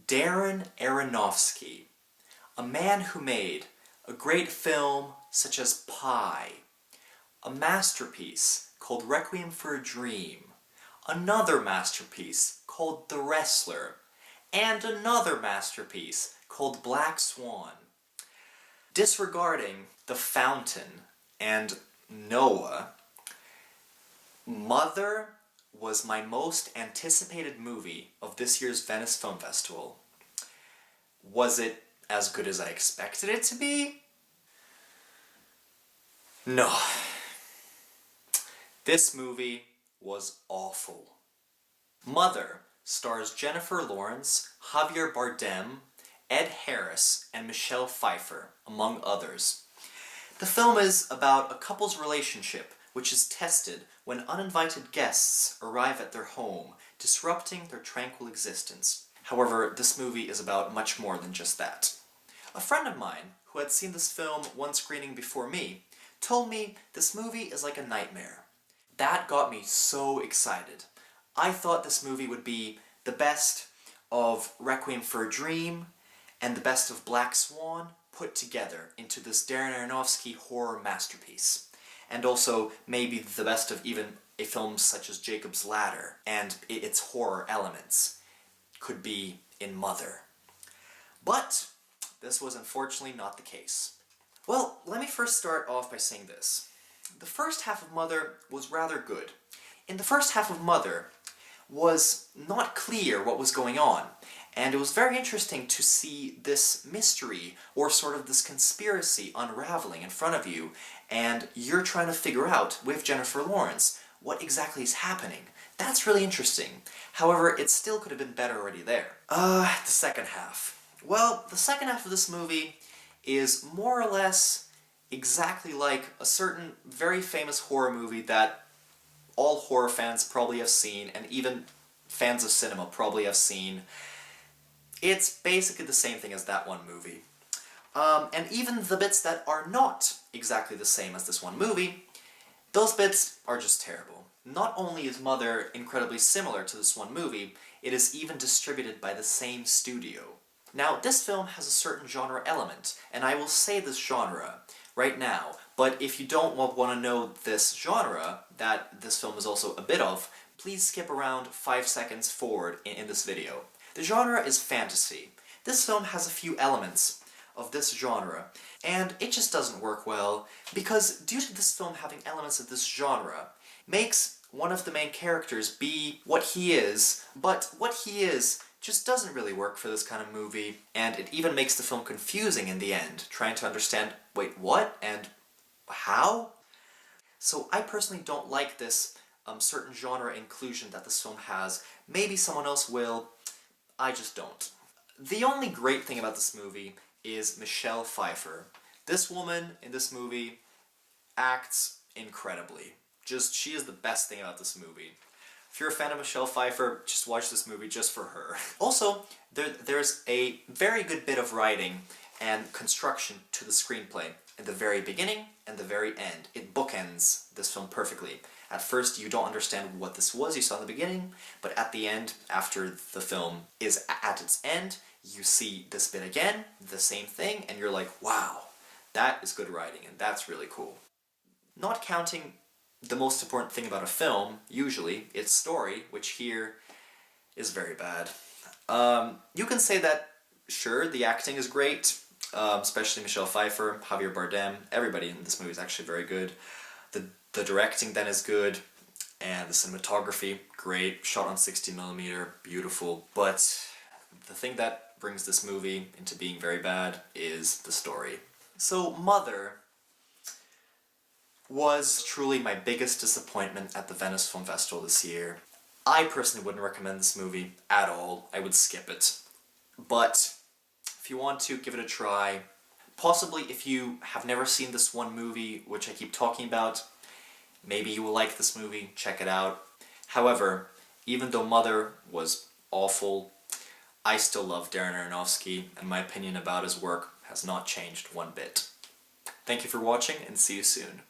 Darren Aronofsky, a man who made a great film such as Pi, a masterpiece called Requiem for a Dream, another masterpiece called The Wrestler, and another masterpiece called Black Swan. Disregarding The Fountain and Noah, Mother was my most anticipated movie of this year's Venice Film Festival. Was it as good as I expected it to be? No. This movie was awful. Mother stars Jennifer Lawrence, Javier Bardem, Ed Harris, and Michelle Pfeiffer, among others. The film is about a couple's relationship which is tested when uninvited guests arrive at their home, disrupting their tranquil existence. However, this movie is about much more than just that. A friend of mine, who had seen this film one screening before me, told me this movie is like a nightmare. That got me so excited. I thought this movie would be the best of Requiem for a Dream and the best of Black Swan put together into this Darren Aronofsky horror masterpiece. And also maybe the best of even a film such as Jacob's Ladder and its horror elements could be in Mother. But this was unfortunately not the case. Well, let me first start off by saying this. The first half of Mother was rather good. In the first half of Mother was not clear what was going on, and it was very interesting to see this mystery, or sort of this conspiracy, unraveling in front of you, and you're trying to figure out, with Jennifer Lawrence, what exactly is happening. That's really interesting. However, it still could have been better already there. The second half. Well, the second half of this movie is more or less exactly like a certain very famous horror movie that all horror fans probably have seen, and even fans of cinema probably have seen. It's basically the same thing as that one movie. And even the bits that are not exactly the same as this one movie, those bits are just terrible. Not only is Mother incredibly similar to this one movie, it is even distributed by the same studio. Now, this film has a certain genre element, and I will say this genre right now, but if you don't want to know this genre that this film is also a bit of, please skip around 5 seconds forward in this video. The genre is fantasy. This film has a few elements of this genre, and it just doesn't work well, because due to this film having elements of this genre, makes one of the main characters be what he is, but what he is just doesn't really work for this kind of movie, and it even makes the film confusing in the end, trying to understand, wait, what? And how? So I personally don't like this certain genre inclusion that this film has. Maybe someone else will, I just don't. The only great thing about this movie is Michelle Pfeiffer. This woman in this movie acts incredibly. She is the best thing about this movie. If you're a fan of Michelle Pfeiffer, just watch this movie just for her. Also, there's a very good bit of writing and construction to the screenplay in the very beginning and the very end. It bookends this film perfectly. At first, you don't understand what this was you saw in the beginning, but at the end, after the film is at its end, you see this bit again, the same thing, and you're like, wow, that is good writing, and that's really cool. Not counting the most important thing about a film, usually, its story, which here is very bad. You can say that, sure, the acting is great, especially Michelle Pfeiffer, Javier Bardem, everybody in this movie is actually very good. The directing then is good, and the cinematography, great, shot on 60mm, beautiful, but the thing that brings this movie into being very bad is the story. So, Mother was truly my biggest disappointment at the Venice Film Festival this year. I personally wouldn't recommend this movie at all. I would skip it. But if you want to, give it a try. Possibly if you have never seen this one movie, which I keep talking about, maybe you will like this movie, check it out. However, even though Mother was awful, I still love Darren Aronofsky, and my opinion about his work has not changed one bit. Thank you for watching, and see you soon.